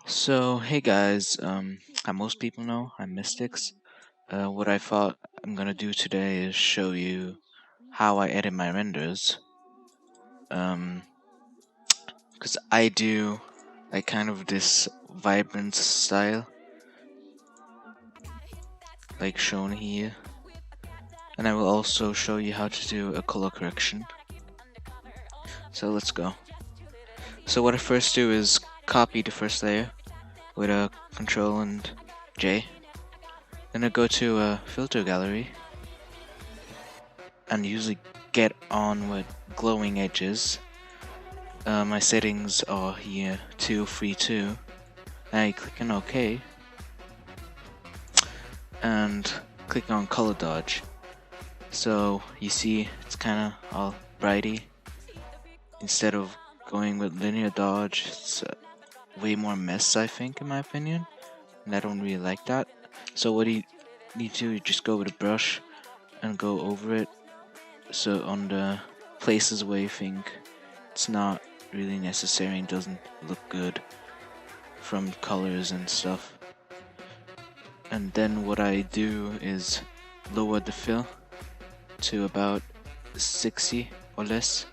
So, hey guys, how most people know, I'm Mystics. What I thought I'm gonna do today is show you how I edit my renders. Um, because I do like kind of this vibrant style, like shown here. And I will also show you how to do a color correction. So let's go. So what I first do is copy the first layer with a Control and J. Then I go to a filter gallery and usually get on with glowing edges. My settings are here 232. I click on OK and click on color dodge. So you see it's kind of all brighty. Instead of going with linear dodge, it's way more mess, I think, in my opinion, and I don't really like that. So what you need to do, you just go with a brush and go over it. So on the places where you think it's not really necessary and doesn't look good from colors and stuff. And then what I do is lower the fill to about 60 or less.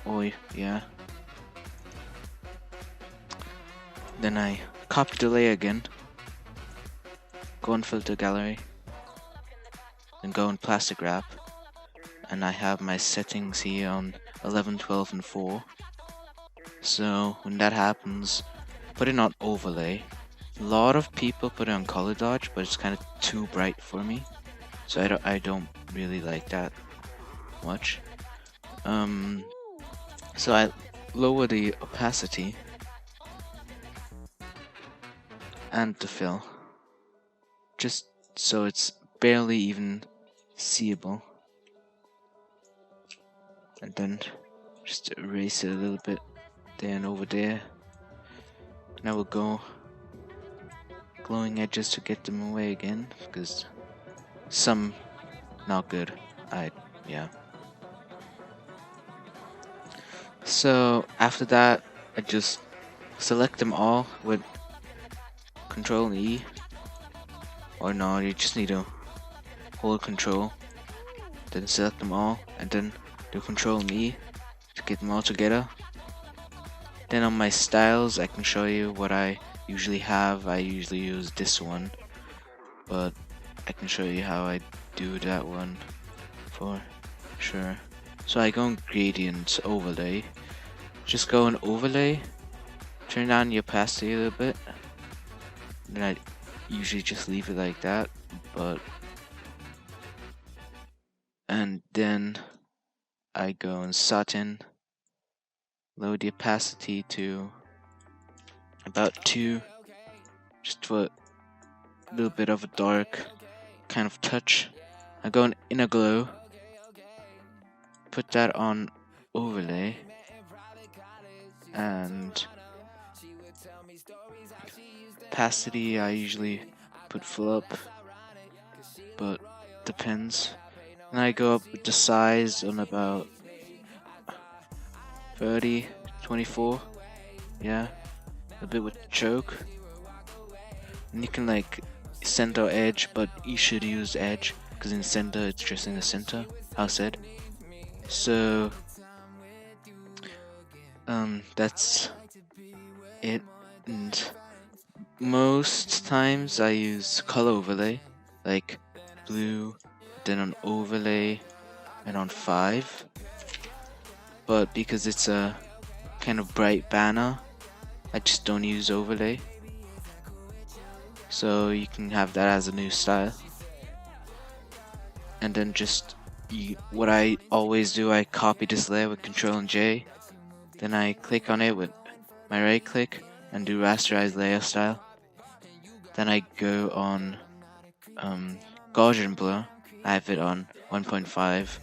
Or yeah. Then I copy the layer again. Go on filter gallery. Then go on plastic wrap. And I have my settings here on 11, 12, and 4. So when that happens, put it on overlay. A lot of people put it on color dodge, but it's kind of too bright for me. So I don't really like that much. So I lower the opacity and the fill, just so it's barely even seeable. And then just erase it a little bit there and over there. And I will go glowing edges to get them away again, because some not good. Yeah. So after that, I just select them all with Control E. Or no, you just need to hold Control, then select them all, and then do Control and E to get them all together. Then on my styles, I can show you what I usually have. I usually use this one, but I can show you how I do that one for sure. So I go in gradient overlay. Just go in overlay, turn down the opacity a little bit. Then I usually just leave it like that, and then I go in satin, lower the opacity to about 2, just for a little bit of a dark kind of touch. I go in inner glow, put that on overlay, and opacity I usually put full up, but depends. And I go up with the size on about 30, 24, yeah, a bit with choke. And you can like center edge, but you should use edge, because in center it's just in the center, how I said. So that's it. And most times I use color overlay, like blue, then on overlay, and on 5. But because it's a kind of bright banner, I just don't use overlay. So you can have that as a new style. And then just what I always do, I copy this layer with Control and J. Then I click on it with my right click and do rasterize layer style. Then I go on Gaussian blur. I have it on 1.5.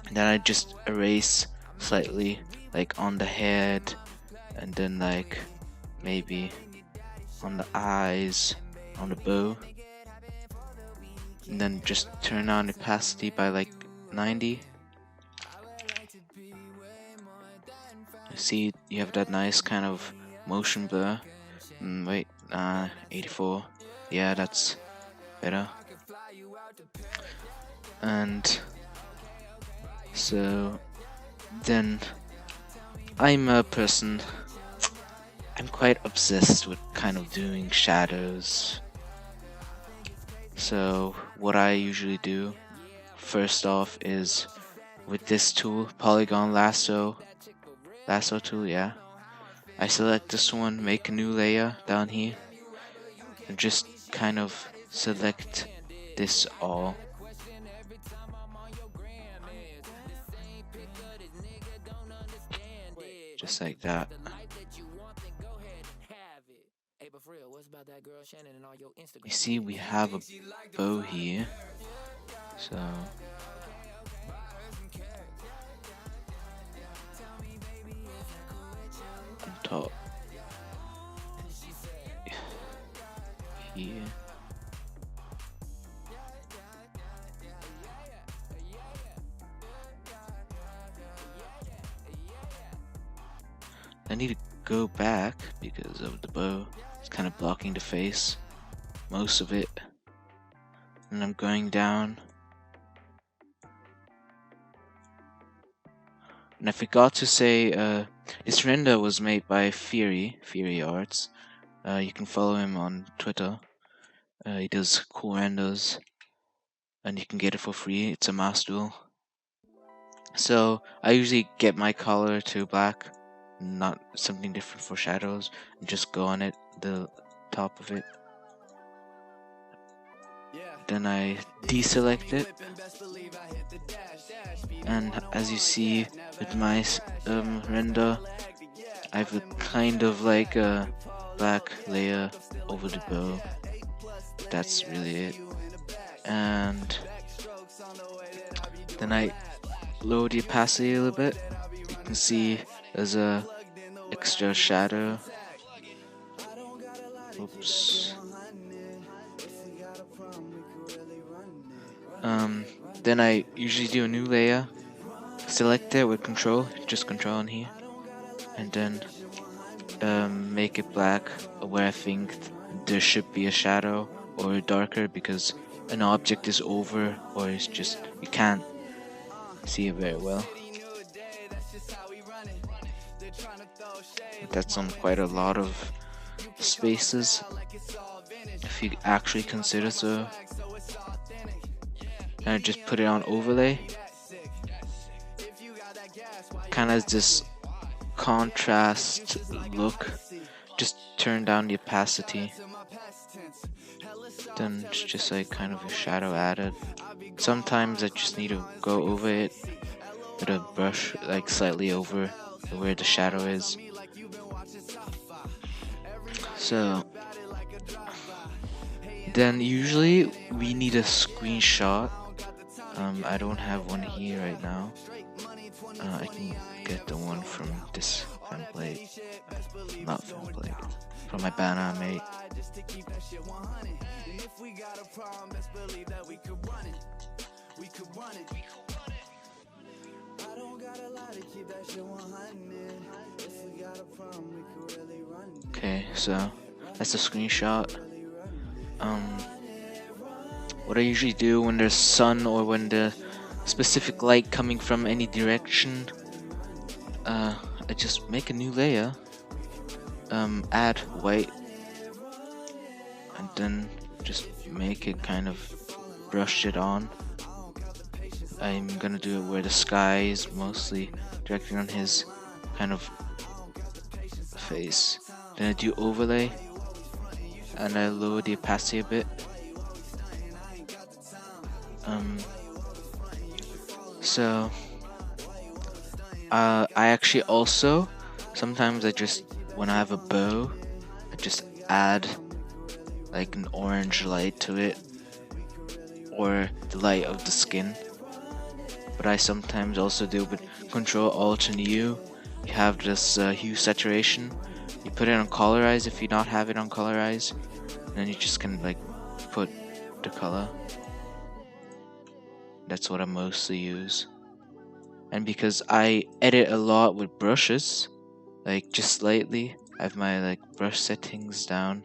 And then I just erase slightly, like on the head, and then like maybe on the eyes, on the bow. And then just turn on opacity by like 90. See, you have that nice kind of motion blur. Wait, 84. Yeah, that's better. And so then I'm a person, I'm quite obsessed with kind of doing shadows. So what I usually do first off is with this tool, polygon lasso tool, yeah. I select this one, make a new layer down here, and just kind of select this all. Just like that. You see, we have a bow here, so on top here. I need to go back because of the bow. It's kind of blocking the face, most of it. And I'm going down. And I forgot to say, this render was made by Fury Arts. You can follow him on Twitter. He does cool renders, and you can get it for free. It's a mouse duel. So I usually get my color to black, not something different for shadows, and just go on it, the top of it. Then I deselect it, and as you see with my render, I have a kind of like a black layer over the bow. That's really it. And then I lower the opacity a little bit. You can see there's a extra shadow. Oops. Then I usually do a new layer, select it with control, just control in here, and then make it black where I think there should be a shadow, or darker because an object is over, or it's just you can't see it very well. That's on quite a lot of spaces if you actually consider so. And I just put it on overlay, kind of this contrast look. Just turn down the opacity, then it's just like kind of a shadow added. Sometimes I just need to go over it with a brush, like slightly over where the shadow is. So then usually we need a screenshot. I don't have one here right now. I can get the one from this template, not template, from my banner I made. Okay, so that's a screenshot. What I usually do when there's sun or when the specific light coming from any direction, I just make a new layer, add white, and then just make it kind of brush it on. I'm gonna do it where the sky is mostly directed on his kind of face. Then I do overlay, and I lower the opacity a bit. So I actually also sometimes when I have a bow, I just add like an orange light to it, or the light of the skin. But I sometimes also do with Control Alt and U. You have this hue saturation. You put it on colorize if you not have it on colorize, and then you just can like put the color. That's what I mostly use. And because I edit a lot with brushes, like just slightly, I have my like brush settings down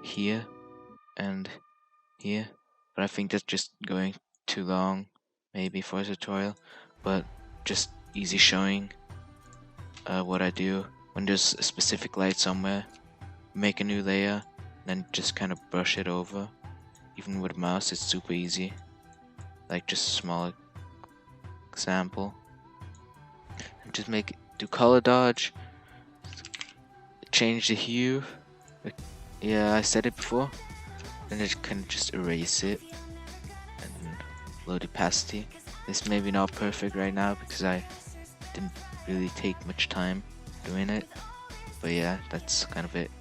here and here, but I think that's just going too long, maybe for a tutorial, but just easy showing what I do when there's a specific light somewhere. Make a new layer, then just kind of brush it over. Even with a mouse, it's super easy. Like just a small example. And just do color dodge, change the hue. Yeah, I said it before. Then I can just erase it and load opacity. This may be not perfect right now because I didn't really take much time doing it. But yeah, that's kind of it.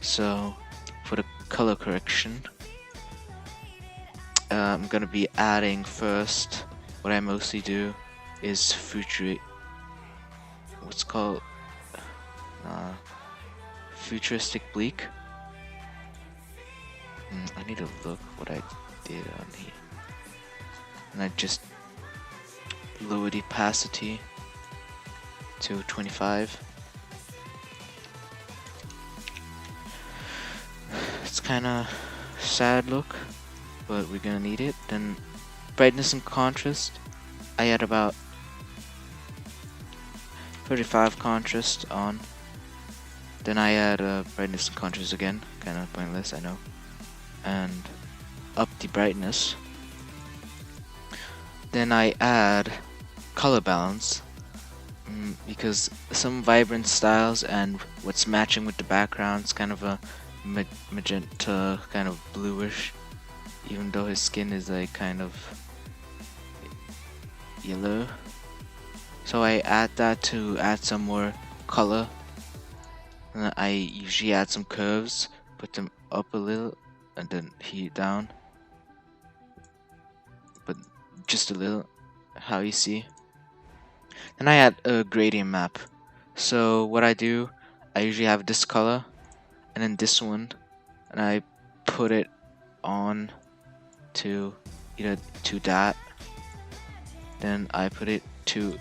So for the color correction, I'm gonna be adding first. What I mostly do is futuristic bleak. I need to look what I did on here, and I just lower the opacity to 25. It's kind of sad look, but we're gonna need it. Then brightness and contrast, I add about 35 contrast on. Then I add brightness and contrast again, kind of pointless, I know, and up the brightness. Then I add color balance, because some vibrant styles and what's matching with the background's kind of a magenta, kind of bluish, even though his skin is like kind of yellow. So I add that to add some more color, and I usually add some curves, put them up a little and then heat down, but just a little, how you see. Then I add a gradient map. So what I do, I usually have this color and then this one, and I put it on to either to that, then I put it to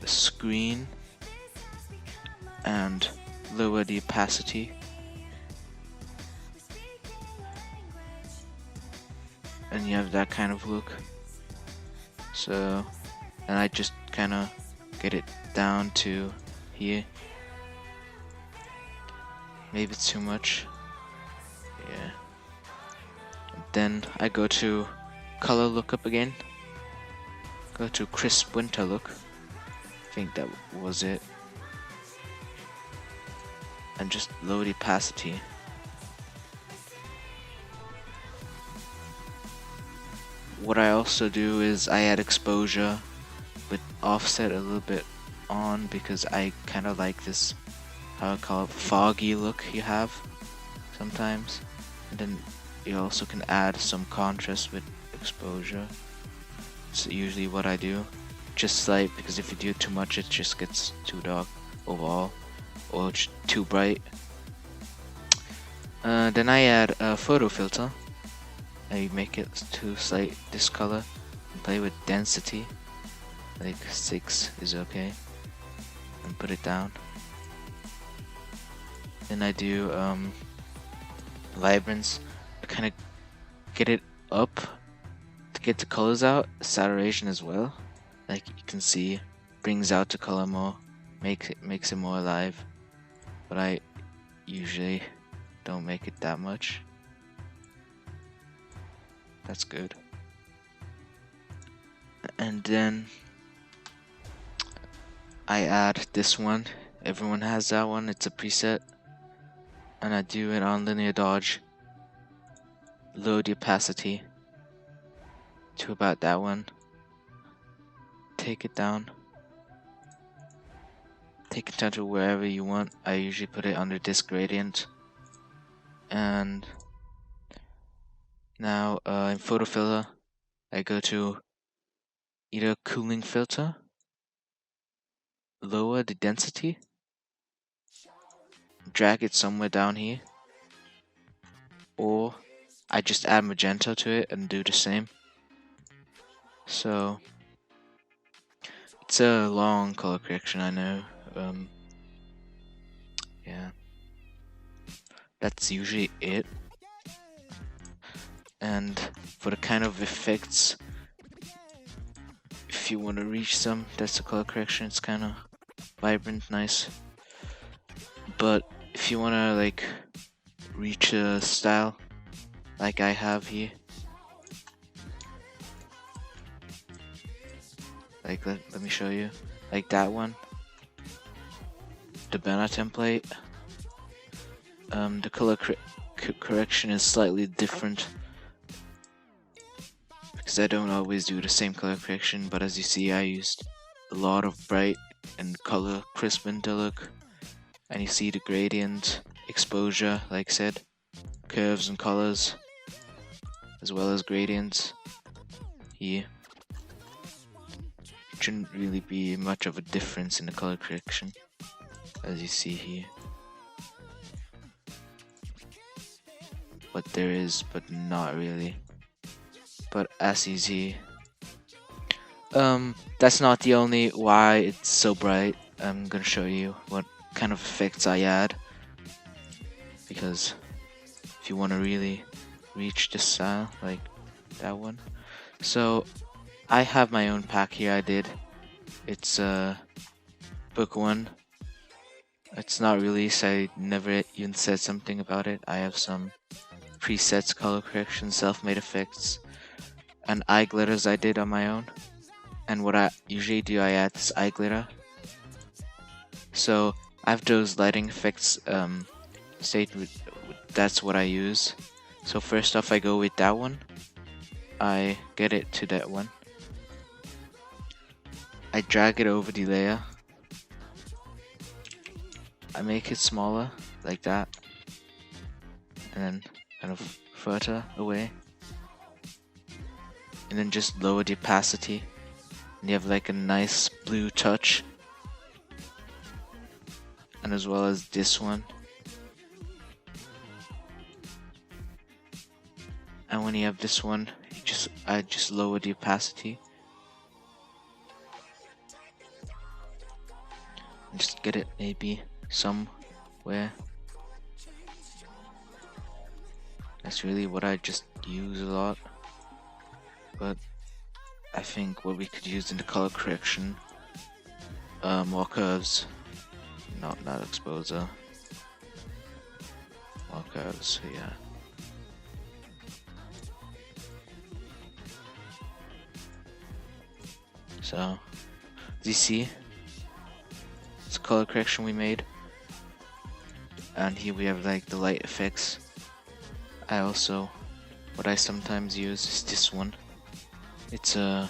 the screen and lower the opacity, and you have that kind of look. So and I just kind of get it down to here. Maybe it's too much. Yeah. Then I go to color lookup again. Go to crisp winter look. I think that was it. And just low the opacity. What I also do is I add exposure with offset a little bit on, because I kind of like this, how I call it, foggy look you have sometimes. And then you also can add some contrast with exposure. It's usually what I do. Just like, because if you do too much it just gets too dark overall, or too bright. Then I add a photo filter. I make it to slight this color and play with density. Like 6 is okay. And put it down. Then I do vibrance. I kind of get it up to get the colors out. Saturation as well. Like you can see, brings out the color more, makes it more alive. But I usually don't make it that much. That's good. And then I add this one. Everyone has that one. It's a preset. And I do it on linear dodge. Lower the opacity to about that one. Take it down. Take it down to wherever you want. I usually put it under this gradient. And now in photo filter, I go to either cooling filter, lower the density, drag it somewhere down here, or I just add magenta to it and do the same. So it's a long color correction, I know. yeah, that's usually it. And for the kind of effects, if you want to reach some, that's the color correction. It's kind of vibrant, nice. But if you want to like reach a style like I have here, like let me show you, like that one, the banner template. The color correction is slightly different because I don't always do the same color correction, but as you see, I used a lot of bright and color crisping to look, and you see the gradient, exposure, like I said, curves and colors, as well as gradients here. Shouldn't really be much of a difference in the color correction, as you see here. But there is, but not really. But as you see, that's not the only why it's so bright. I'm gonna show you what kind of effects I add, because if you want to really reach this style, like that one. So I have my own pack here. I did. It's book one. It's not released. I never even said something about it. I have some presets, color correction, self-made effects, and eye glitters I did on my own. And what I usually do, I add this eye glitter. So I have those lighting effects that's what I use. So first off, I go with that one. I get it to that one. I drag it over the layer. I make it smaller, like that. And then kind of further away. And then just lower the opacity. And you have like a nice blue touch. And as well as this one. And when you have this one, I just lower the opacity. And just get it maybe somewhere. That's really what I just use a lot. But I think what we could use in the color correction, more curves, not exposure, more curves, yeah. So, as you see, it's a color correction we made. And here we have like the light effects. What I sometimes use is this one. It's a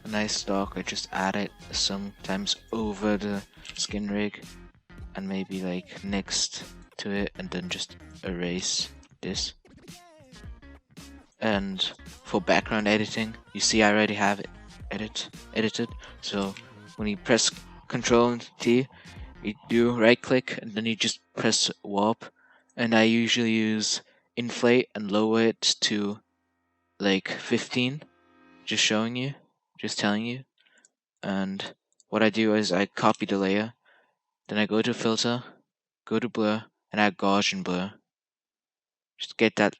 nice stock. I just add it sometimes over the skin rig and maybe like next to it, and then just erase this. And for background editing, you see I already have it edited. So when you press Ctrl and T, you do right click and then you just press warp, and I usually use inflate and lower it to like 15, just telling you. And what I do is I copy the layer, then I go to filter, go to blur, and add Gaussian blur. Just get that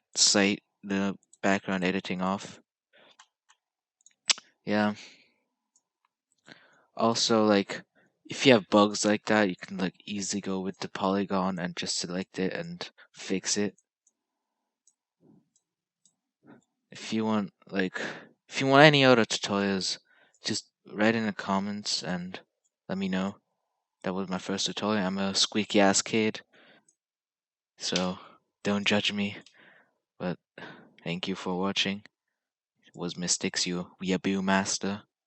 the background editing off. Yeah. Also, like, if you have bugs like that, you can like easily go with the polygon and just select it and fix it. If you want any other tutorials, just write in the comments and let me know. That was my first tutorial. I'm a squeaky ass kid, so don't judge me. But thank you for watching. It was Mystics, you weeaboo master.